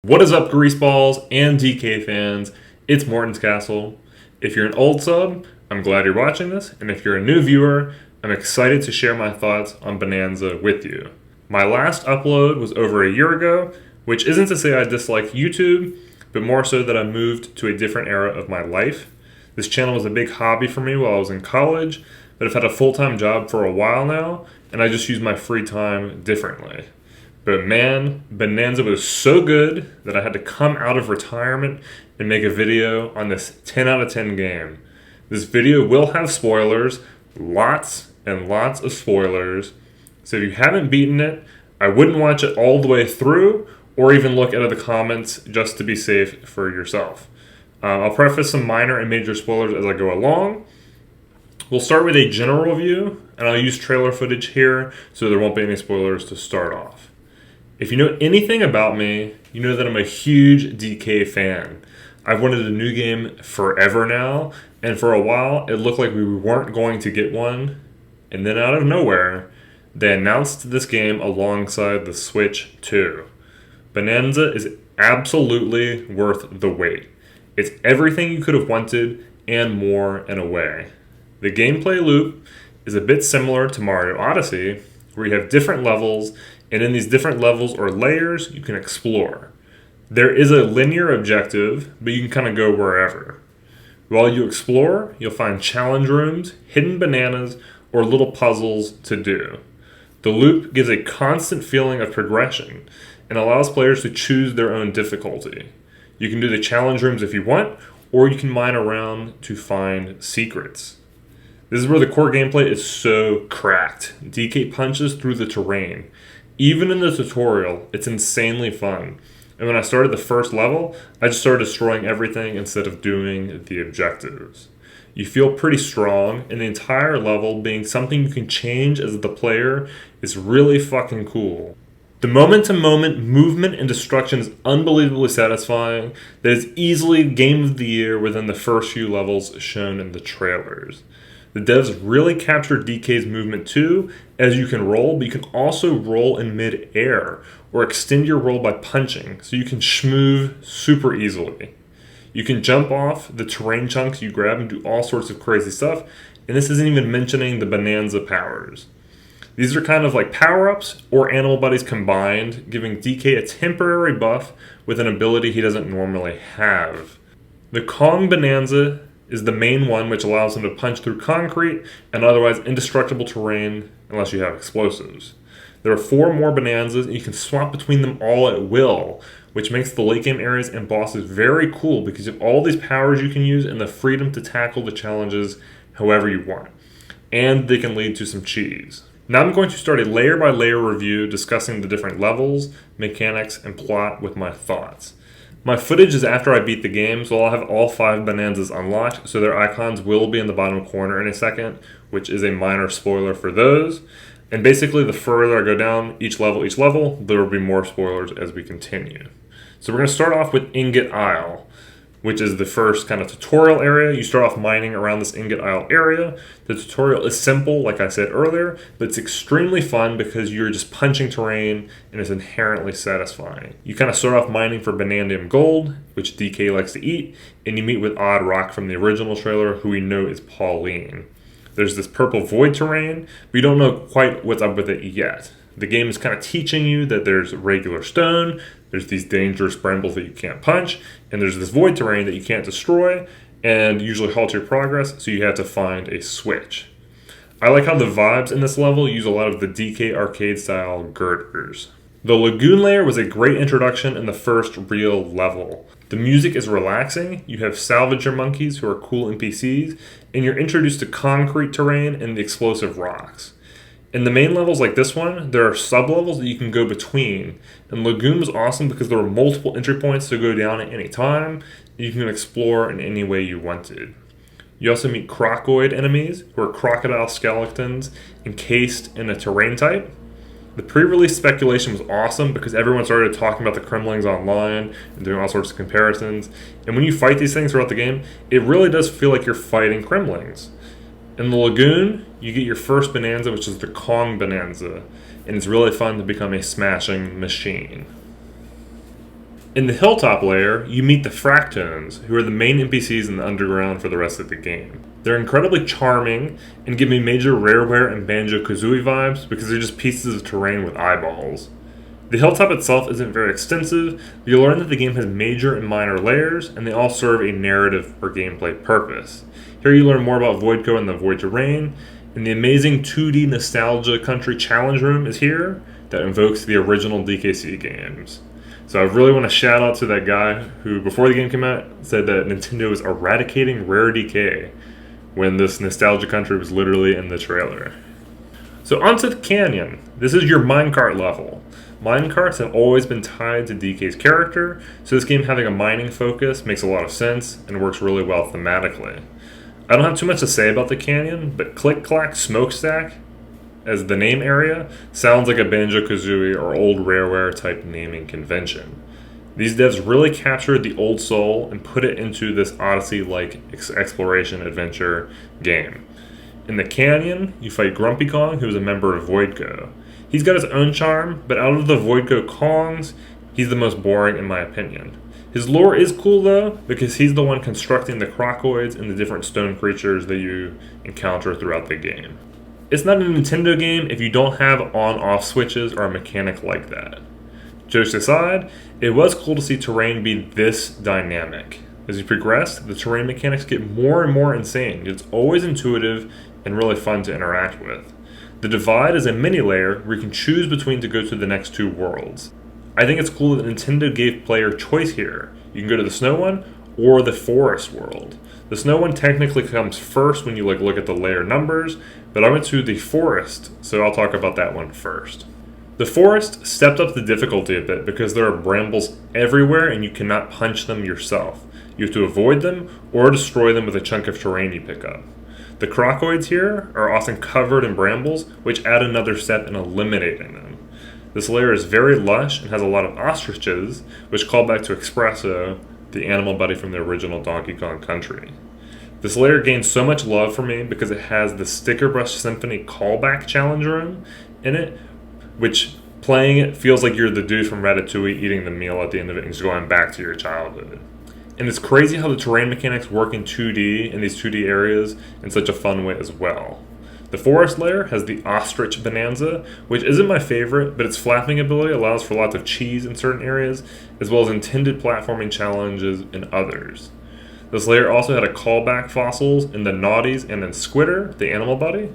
What is up, Greaseballs and DK fans? It's Morton's Castle. If you're an old sub, I'm glad you're watching this, and if you're a new viewer, I'm excited to share my thoughts on Bonanza with you. My last upload was over a year ago, which isn't to say I dislike YouTube, but more so that I moved to a different era of my life. This channel was a big hobby for me while I was in college, but I've had a full-time job for a while now, and I just use my free time differently. But man, Bonanza was so good that I had to come out of retirement and make a video on this 10 out of 10 game. This video will have spoilers, lots and lots of spoilers. So if you haven't beaten it, I wouldn't watch it all the way through or even look at the comments just to be safe for yourself. I'll preface some minor and major spoilers as I go along. We'll start with a general view, and I'll use trailer footage here so there won't be any spoilers to start off. If you know anything about me, you know that I'm a huge DK fan. I've wanted a new game forever now, and for a while it looked like we weren't going to get one, and then out of nowhere, they announced this game alongside the Switch 2. Bonanza is absolutely worth the wait. It's everything you could have wanted and more in a way. The gameplay loop is a bit similar to Mario Odyssey, where you have different levels, and in these different levels or layers, you can explore. There is a linear objective, but you can kind of go wherever. While you explore, you'll find challenge rooms, hidden bananas, or little puzzles to do. The loop gives a constant feeling of progression and allows players to choose their own difficulty. You can do the challenge rooms if you want, or you can mine around to find secrets. This is where the core gameplay is so cracked. DK punches through the terrain. Even in the tutorial, it's insanely fun. And when I started the first level, I just started destroying everything instead of doing the objectives. You feel pretty strong, and the entire level being something you can change as the player is really fucking cool. The moment-to-moment movement and destruction is unbelievably satisfying. That is easily Game of the Year within the first few levels shown in the trailers. The devs really captured DK's movement too, as you can roll, but you can also roll in mid-air, or extend your roll by punching, so you can schmoove super easily. You can jump off the terrain chunks you grab and do all sorts of crazy stuff, and this isn't even mentioning the Bonanza powers. These are kind of like power-ups or animal buddies combined, giving DK a temporary buff with an ability he doesn't normally have. The Kong Bonanza is the main one, which allows him to punch through concrete and otherwise indestructible terrain unless you have explosives. There are 4 more Bonanzas, and you can swap between them all at will, which makes the late game areas and bosses very cool because you have all these powers you can use and the freedom to tackle the challenges however you want. And they can lead to some cheese. Now I'm going to start a layer by layer review discussing the different levels, mechanics, and plot with my thoughts. My footage is after I beat the game, so I'll have all 5 Bonanzas unlocked, so their icons will be in the bottom corner in a second, which is a minor spoiler for those. And basically, the further I go down each level, there will be more spoilers as we continue. So we're going to start off with Ingot Isle, which is the first kind of tutorial area. You start off mining around this Ingot Isle area. The tutorial is simple, like I said earlier, but it's extremely fun because you're just punching terrain and it's inherently satisfying. You kind of start off mining for Banandium Gold, which DK likes to eat, and you meet with Odd Rock from the original trailer, who we know is Pauline. There's this purple void terrain, but you don't know quite what's up with it yet. The game is kind of teaching you that there's regular stone, there's these dangerous brambles that you can't punch, and there's this void terrain that you can't destroy and usually halt your progress, so you have to find a switch. I like how the vibes in this level use a lot of the DK arcade style girders. The lagoon layer was a great introduction in the first real level. The music is relaxing, you have salvager monkeys who are cool NPCs, and you're introduced to concrete terrain and the explosive rocks. In the main levels like this one, there are sub-levels that you can go between, and Lagoon was awesome because there were multiple entry points to go down at any time, and you can explore in any way you wanted. You also meet crocoid enemies, who are crocodile skeletons encased in a terrain type. The pre-release speculation was awesome because everyone started talking about the Kremlings online and doing all sorts of comparisons, and when you fight these things throughout the game, it really does feel like you're fighting Kremlings. In the lagoon, you get your first Bonanza, which is the Kong Bonanza, and it's really fun to become a smashing machine. In the hilltop layer, you meet the Fractones, who are the main NPCs in the underground for the rest of the game. They're incredibly charming and give me major Rareware and Banjo-Kazooie vibes because they're just pieces of terrain with eyeballs. The hilltop itself isn't very extensive, but you'll learn that the game has major and minor layers, and they all serve a narrative or gameplay purpose. Here you learn more about Voidco and the Void Terrain, and the amazing 2D Nostalgia Country Challenge Room is here that invokes the original DKC games. So I really want to shout out to that guy who, before the game came out, said that Nintendo was eradicating rare decay when this Nostalgia Country was literally in the trailer. So onto the canyon. This is your minecart level. Minecarts have always been tied to DK's character, so this game having a mining focus makes a lot of sense and works really well thematically. I don't have too much to say about the canyon, but Click Clack Smokestack, as the name area, sounds like a Banjo-Kazooie or old Rareware type naming convention. These devs really captured the old soul and put it into this Odyssey-like exploration adventure game. In the canyon, you fight Grumpy Kong, who is a member of Voidco. He's got his own charm, but out of the Voidco Kongs, he's the most boring in my opinion. His lore is cool though, because he's the one constructing the crocoids and the different stone creatures that you encounter throughout the game. It's not a Nintendo game if you don't have on-off switches or a mechanic like that. Jokes aside, it was cool to see terrain be this dynamic. As you progress, the terrain mechanics get more and more insane. It's always intuitive and really fun to interact with. The Divide is a mini-layer where you can choose between to go to the next two worlds. I think it's cool that Nintendo gave player choice here. You can go to the snow one or the forest world. The snow one technically comes first when you look at the layer numbers, but I went to the forest, so I'll talk about that one first. The forest stepped up the difficulty a bit because there are brambles everywhere and you cannot punch them yourself. You have to avoid them or destroy them with a chunk of terrain you pick up. The crocoids here are often covered in brambles, which add another step in eliminating them. This layer is very lush and has a lot of ostriches, which call back to Espresso, the animal buddy from the original Donkey Kong Country. This layer gains so much love for me because it has the Sticker Brush Symphony callback challenge room in it, which playing it feels like you're the dude from Ratatouille eating the meal at the end of it and just going back to your childhood. And it's crazy how the terrain mechanics work in 2D in these 2D areas in such a fun way as well. The forest layer has the ostrich bonanza, which isn't my favorite, but its flapping ability allows for lots of cheese in certain areas, as well as intended platforming challenges in others. This layer also had a callback fossils in the Naughties and in Squitter, the animal buddy.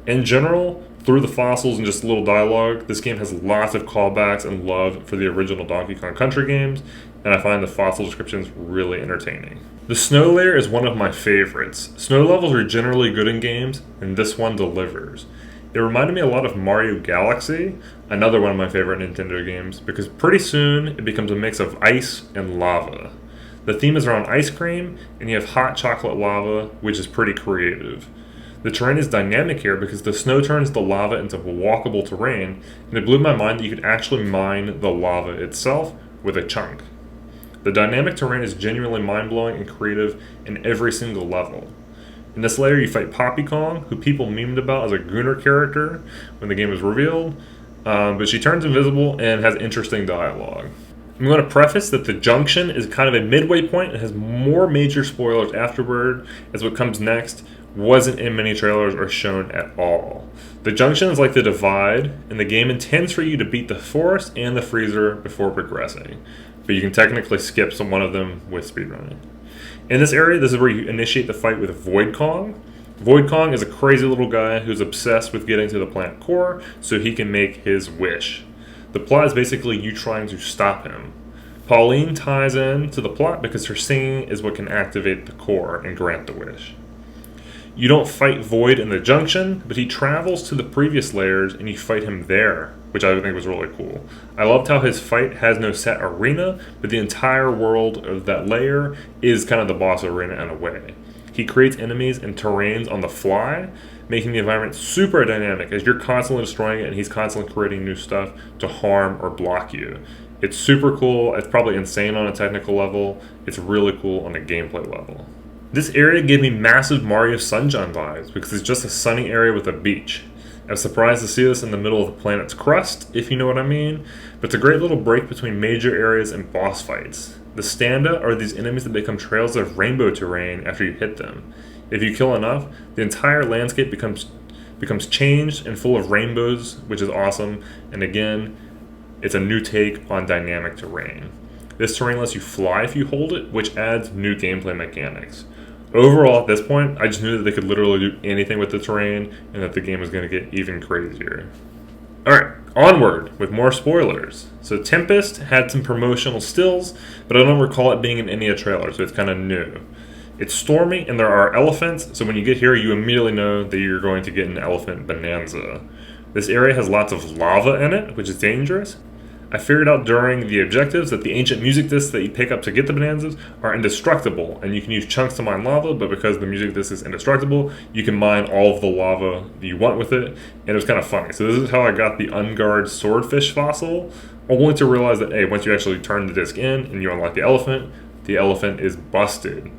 In general, through the fossils and just little dialogue, this game has lots of callbacks and love for the original Donkey Kong Country games, and I find the fossil descriptions really entertaining. The snow layer is one of my favorites. Snow levels are generally good in games, and this one delivers. It reminded me a lot of Mario Galaxy, another one of my favorite Nintendo games, because pretty soon it becomes a mix of ice and lava. The theme is around ice cream, and you have hot chocolate lava, which is pretty creative. The terrain is dynamic here because the snow turns the lava into walkable terrain, and it blew my mind that you could actually mine the lava itself with a chunk. The dynamic terrain is genuinely mind-blowing and creative in every single level. In this layer, you fight Poppy Kong, who people memed about as a Gooner character when the game was revealed, but she turns invisible and has interesting dialogue. I'm going to preface that the junction is kind of a midway point and has more major spoilers afterward, as what comes next wasn't in many trailers or shown at all. The junction is like the Divide, and the game intends for you to beat the forest and the freezer before progressing, but you can technically skip one of them with speedrunning. In this area, this is where you initiate the fight with Void Kong. Void Kong is a crazy little guy who's obsessed with getting to the plant core so he can make his wish. The plot is basically you trying to stop him. Pauline ties in to the plot because her singing is what can activate the core and grant the wish. You don't fight Void in the junction, but he travels to the previous layers and you fight him there, which I think was really cool. I loved how his fight has no set arena, but the entire world of that layer is kind of the boss arena in a way. He creates enemies and terrains on the fly, making the environment super dynamic as you're constantly destroying it and he's constantly creating new stuff to harm or block you. It's super cool. It's probably insane on a technical level. It's really cool on a gameplay level. This area gave me massive Mario Sunshine vibes because it's just a sunny area with a beach. I'm surprised to see this in the middle of the planet's crust, if you know what I mean, but it's a great little break between major areas and boss fights. The standa are these enemies that become trails of rainbow terrain after you hit them. If you kill enough, the entire landscape becomes changed and full of rainbows, which is awesome, and again, it's a new take on dynamic terrain. This terrain lets you fly if you hold it, which adds new gameplay mechanics. Overall, at this point, I just knew that they could literally do anything with the terrain and that the game was going to get even crazier. Alright, onward with more spoilers. So Tempest had some promotional stills, but I don't recall it being in any of the trailers, so it's kind of new. It's stormy and there are elephants, so when you get here, you immediately know that you're going to get an elephant bonanza. This area has lots of lava in it, which is dangerous. I figured out during the objectives that the ancient music discs that you pick up to get the bonanzas are indestructible, and you can use chunks to mine lava, but because the music disc is indestructible, you can mine all of the lava that you want with it, and it was kind of funny. So this is how I got the unguarded swordfish fossil, only to realize that, hey, once you actually turn the disc in and you unlock the elephant is busted.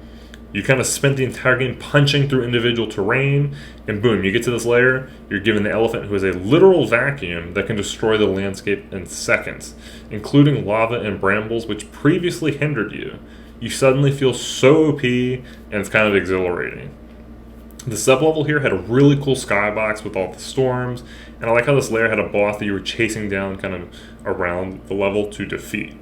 You kind of spent the entire game punching through individual terrain, and boom, you get to this layer, you're given the elephant who is a literal vacuum that can destroy the landscape in seconds, including lava and brambles which previously hindered you. You suddenly feel so OP, and it's kind of exhilarating. The sublevel here had a really cool skybox with all the storms, and I like how this layer had a boss that you were chasing down kind of around the level to defeat.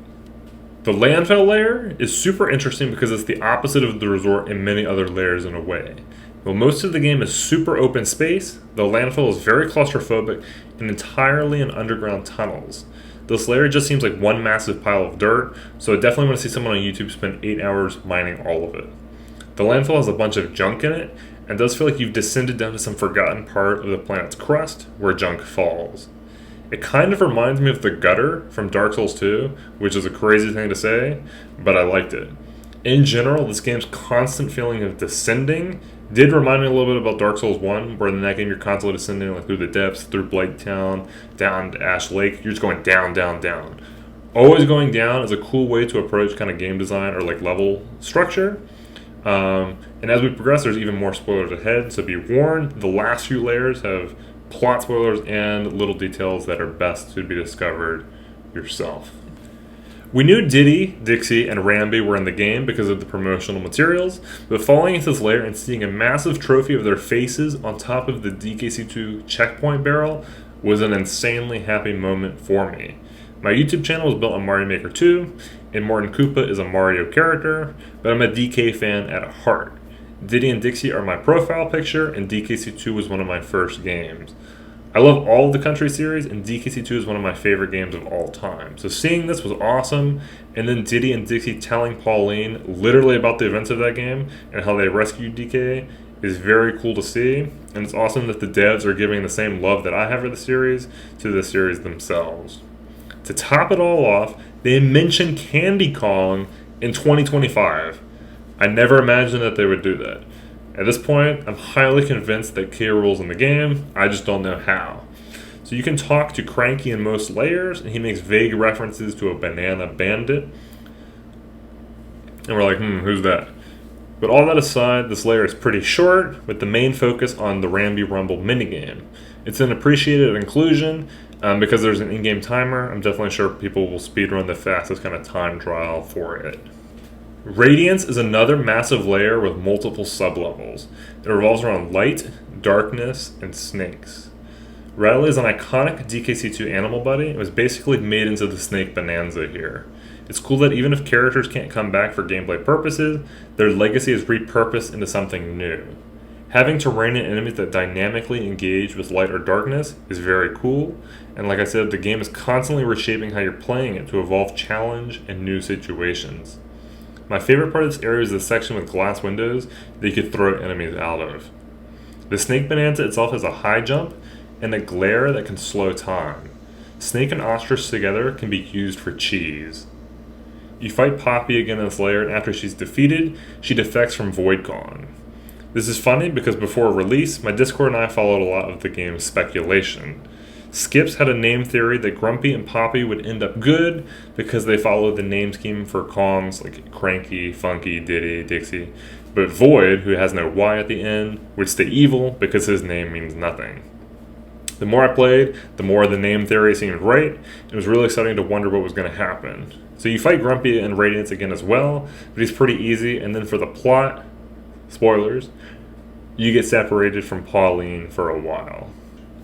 The landfill layer is super interesting because it's the opposite of the resort in many other layers in a way. While most of the game is super open space, the landfill is very claustrophobic and entirely in underground tunnels. This layer just seems like one massive pile of dirt, so I definitely want to see someone on YouTube spend 8 hours mining all of it. The landfill has a bunch of junk in it, and does feel like you've descended down to some forgotten part of the planet's crust where junk falls. It kind of reminds me of the gutter from Dark Souls 2, which is a crazy thing to say, but I liked it. In general, this game's constant feeling of descending did remind me a little bit about Dark Souls 1, where in that game you're constantly descending like through the depths, through Blake Town, down to Ash Lake. You're just going down, down, down. Always going down is a cool way to approach kind of game design or like level structure. And as we progress, there's even more spoilers ahead, so be warned, the last few layers have plot spoilers and little details that are best to be discovered yourself. We knew Diddy, Dixie, and Rambi were in the game because of the promotional materials, but falling into this layer and seeing a massive trophy of their faces on top of the DKC2 checkpoint barrel was an insanely happy moment for me. My YouTube channel was built on Mario Maker 2, and Morton is a Mario character, but I'm a DK fan at heart. Diddy and Dixie are my profile picture, and DKC2 was one of my first games. I love all of the Country series, and DKC2 is one of my favorite games of all time. So seeing this was awesome, and then Diddy and Dixie telling Pauline literally about the events of that game and how they rescued DK is very cool to see, and it's awesome that the devs are giving the same love that I have for the series to the series themselves. To top it all off, they mentioned Candy Kong in 2025. I never imagined that they would do that. At this point, I'm highly convinced that K. Rool's in the game, I just don't know how. So you can talk to Cranky in most layers, and he makes vague references to a banana bandit. And we're like, who's that? But all that aside, this layer is pretty short, with the main focus on the Rambi Rumble minigame. It's an appreciated inclusion, because there's an in-game timer. I'm definitely sure people will speedrun the fastest kind of time trial for it. Radiance is another massive layer with multiple sublevels. It revolves around light, darkness, and snakes. Radley is an iconic DKC2 animal buddy. It was basically made into the snake bonanza here. It's cool that even if characters can't come back for gameplay purposes, their legacy is repurposed into something new. Having terrain and enemies that dynamically engage with light or darkness is very cool, and like I said, the game is constantly reshaping how you're playing it to evolve challenge and new situations. My favorite part of this area is the section with glass windows that you could throw enemies out of. The Snake Bonanza itself has a high jump and a glare that can slow time. Snake and Ostrich together can be used for cheese. You fight Poppy again in this layer, and after she's defeated, she defects from VoidCon. This is funny because before release, my Discord and I followed a lot of the game's speculation. Skips had a name theory that Grumpy and Poppy would end up good because they followed the name scheme for Kongs like Cranky, Funky, Diddy, Dixie. But Void, who has no Y at the end, would stay evil because his name means nothing. The more I played, the more the name theory seemed right. It was really exciting to wonder what was going to happen. So you fight Grumpy and Radiance again as well, but he's pretty easy. And then for the plot, spoilers, you get separated from Pauline for a while.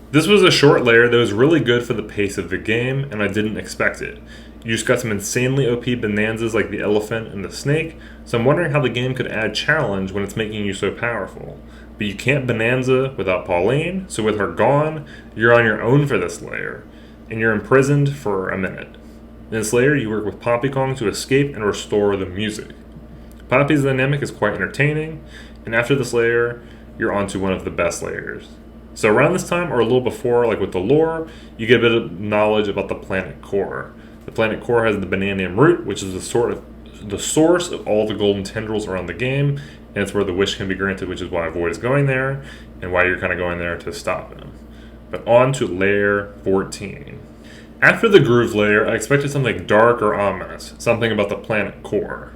This was a short layer that was really good for the pace of the game, and I didn't expect it. You just got some insanely OP bonanzas like the elephant and the snake, so I'm wondering how the game could add challenge when it's making you so powerful. But you can't bonanza without Pauline, so with her gone, you're on your own for this layer, and you're imprisoned for a minute. In this layer, you work with Poppykong to escape and restore the music. Poppy's dynamic is quite entertaining, and after this layer, you're onto one of the best layers. So around this time, or a little before, like with the lore, you get a bit of knowledge about the planet core. The planet core has the bananium root, which is the source of all the golden tendrils around the game, and it's where the wish can be granted, which is why Void is going there, and why you're kind of going there to stop him. But on to layer 14. After the groove layer, I expected something dark or ominous, something about the planet core.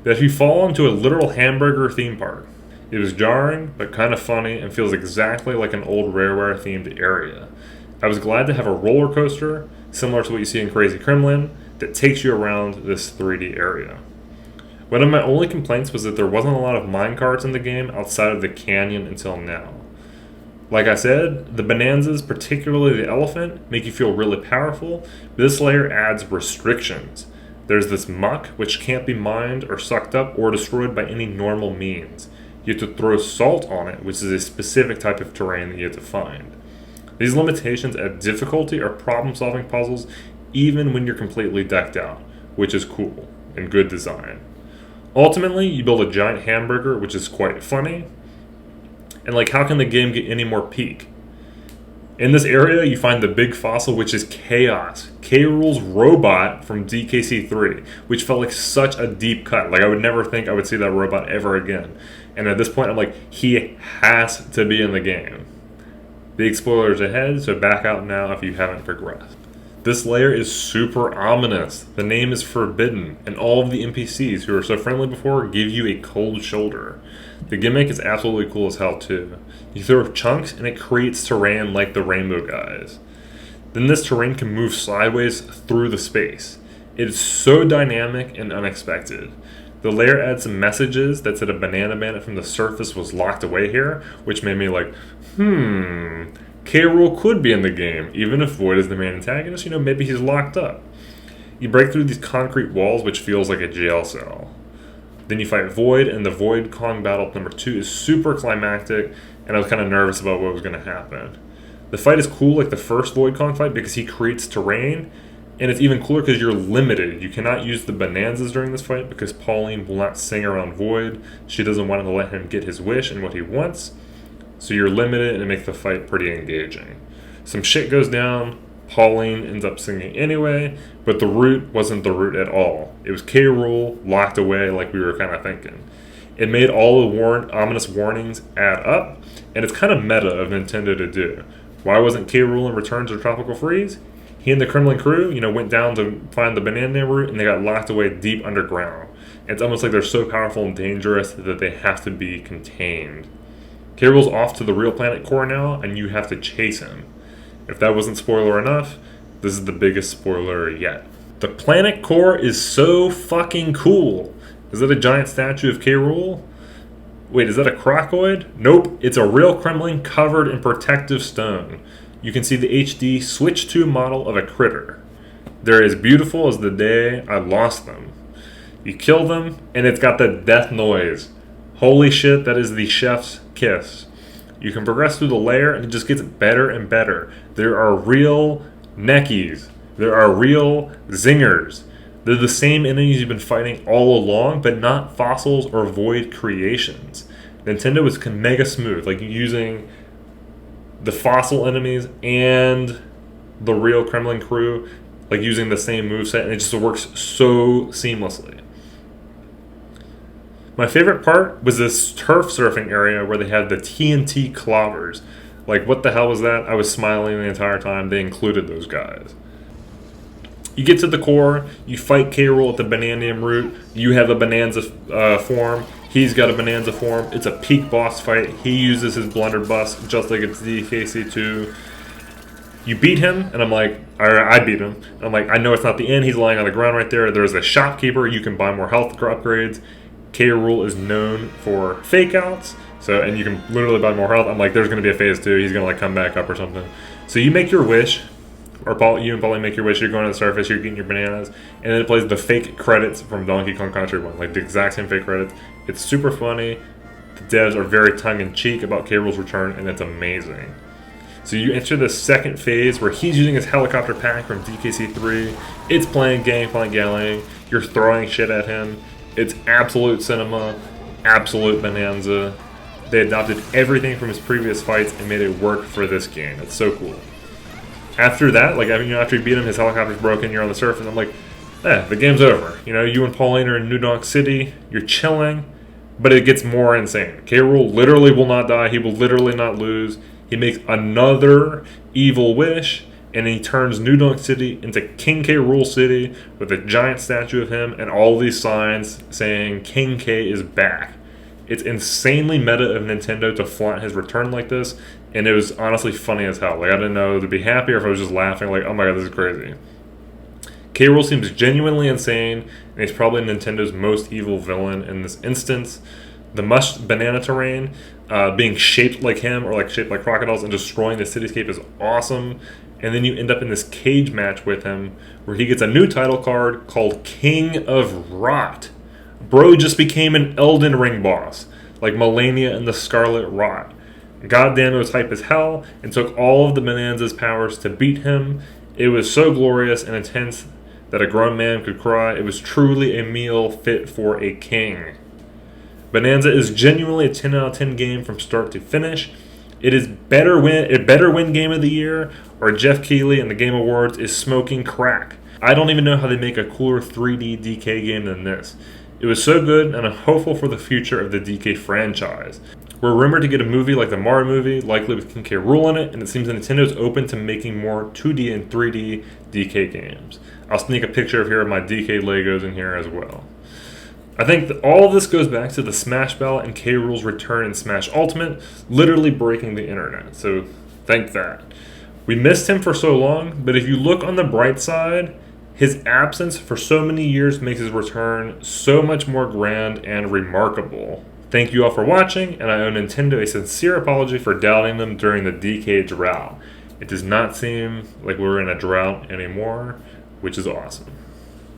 But if you fall into a literal hamburger theme park, it was jarring, but kind of funny, and feels exactly like an old Rareware-themed area. I was glad to have a roller coaster, similar to what you see in Crazy Kremlin, that takes you around this 3D area. One of my only complaints was that there wasn't a lot of minecarts in the game outside of the canyon until now. Like I said, the bonanzas, particularly the elephant, make you feel really powerful, but this layer adds restrictions. There's this muck, which can't be mined or sucked up or destroyed by any normal means. You have to throw salt on it, which is a specific type of terrain that you have to find. These limitations add difficulty or problem-solving puzzles even when you're completely decked out, which is cool and good design. Ultimately, you build a giant hamburger, which is quite funny. And like, how can the game get any more peak? In this area, you find the big fossil, which is Chaos. K-Rool's robot from DKC3, which felt like such a deep cut. Like, I would never think I would see that robot ever again. And at this point, I'm like, he has to be in the game. Big spoilers ahead, so back out now if you haven't progressed. This layer is super ominous. The name is forbidden, and all of the NPCs who were so friendly before give you a cold shoulder. The gimmick is absolutely cool as hell too. You throw chunks and it creates terrain like the rainbow guys. Then this terrain can move sideways through the space. It is so dynamic and unexpected. The layer adds some messages that said a banana bandit from the surface was locked away here, which made me like, K-Rool could be in the game, even if Void is the main antagonist, maybe he's locked up. You break through these concrete walls, which feels like a jail cell. Then you fight Void, and the Void-Kong battle number 2 is super climactic, and I was kind of nervous about what was going to happen. The fight is cool like the first Void-Kong fight because he creates terrain, and it's even cooler because you're limited. You cannot use the bonanzas during this fight because Pauline will not sing around Void. She doesn't want to let him get his wish and what he wants, so you're limited, and it makes the fight pretty engaging. Some shit goes down. Pauline ends up singing anyway, but the root wasn't the root at all. It was K-Rool locked away like we were kind of thinking. It made all the ominous warnings add up, and it's kind of meta of Nintendo to do. Why wasn't K-Rool in Return to Tropical Freeze? He and the Kremlin crew, went down to find the banana root, and they got locked away deep underground. It's almost like they're so powerful and dangerous that they have to be contained. K-Rool's off to the real planet core now, and you have to chase him. If that wasn't spoiler enough, this is the biggest spoiler yet. The planet core is so fucking cool. Is that a giant statue of K-Rool? Wait, is that a crocoid? Nope, it's a real Kremlin covered in protective stone. You can see the HD Switch 2 model of a critter. They're as beautiful as the day I lost them. You kill them, and it's got the death noise. Holy shit, that is the chef's kiss. You can progress through the layer, and it just gets better and better. There are real neckies. There are real zingers. They're the same enemies you've been fighting all along, but not fossils or void creations. Nintendo was mega smooth, like using the fossil enemies and the real Kremlin crew, like using the same moveset, and it just works so seamlessly. My favorite part was this turf surfing area where they had the TNT clobbers. Like, what the hell was that? I was smiling the entire time they included those guys. You get to the core, you fight K-Rool at the bananium root, you have a bonanza form, he's got a bonanza form, it's a peak boss fight, he uses his blunderbuss just like it's DKC2. You beat him, and I'm like, or I beat him. And I'm like, I know it's not the end. He's lying on the ground right there. There's a shopkeeper. You can buy more health upgrades. K. Rool is known for fake outs. So, and you can literally buy more health. I'm like, there's going to be a phase 2. He's going to like come back up or something. So you make your wish, or you and Paulie make your wish. You're going to the surface. You're getting your bananas, and then it plays the fake credits from Donkey Kong Country 1, like the exact same fake credits. It's super funny. The devs are very tongue-in-cheek about K. Rool's return, and it's amazing. So you enter the second phase where he's using his helicopter pack from DKC3. It's playing Gangplank Gallery. You're throwing shit at him. It's absolute cinema, absolute bonanza. They adopted everything from his previous fights and made it work for this game. It's so cool. After that, like after you beat him, his helicopter's broken. You're on the surface. I'm like, the game's over. You and Pauline are in New Donk City. You're chilling, but it gets more insane. K. Rool literally will not die. He will literally not lose. He makes another evil wish, and he turns New Donk City into King K. Rool City with a giant statue of him and all these signs saying King K is back. It's insanely meta of Nintendo to flaunt his return like this, and it was honestly funny as hell. Like, I didn't know to be happy or if I was just laughing, like, oh my god, this is crazy. K. Rool seems genuinely insane, and he's probably Nintendo's most evil villain in this instance. The banana terrain, being shaped like him or like shaped like crocodiles and destroying the cityscape is awesome. And then you end up in this cage match with him where he gets a new title card called King of Rot. Bro just became an Elden Ring boss, like Melania and the Scarlet Rot. Goddamn, it was hype as hell, and took all of the Bonanza's powers to beat him. It was so glorious and intense that a grown man could cry. It was truly a meal fit for a king. Bonanza is genuinely a 10 out of 10 game from start to finish. It is better win Game of the Year, or Jeff Keighley and the Game Awards is smoking crack. I don't even know how they make a cooler 3D DK game than this. It was so good, and I'm hopeful for the future of the DK franchise. We're rumored to get a movie like the Mario movie, likely with King K. Rool in it, and it seems that Nintendo's open to making more 2D and 3D DK games. I'll sneak a picture of here of my DK Legos in here as well. I think that all of this goes back to the Smash Bell and K. Rool's return in Smash Ultimate, literally breaking the internet, so thank that. We missed him for so long, but if you look on the bright side, his absence for so many years makes his return so much more grand and remarkable. Thank you all for watching, and I owe Nintendo a sincere apology for doubting them during the DK drought. It does not seem like we're in a drought anymore, which is awesome.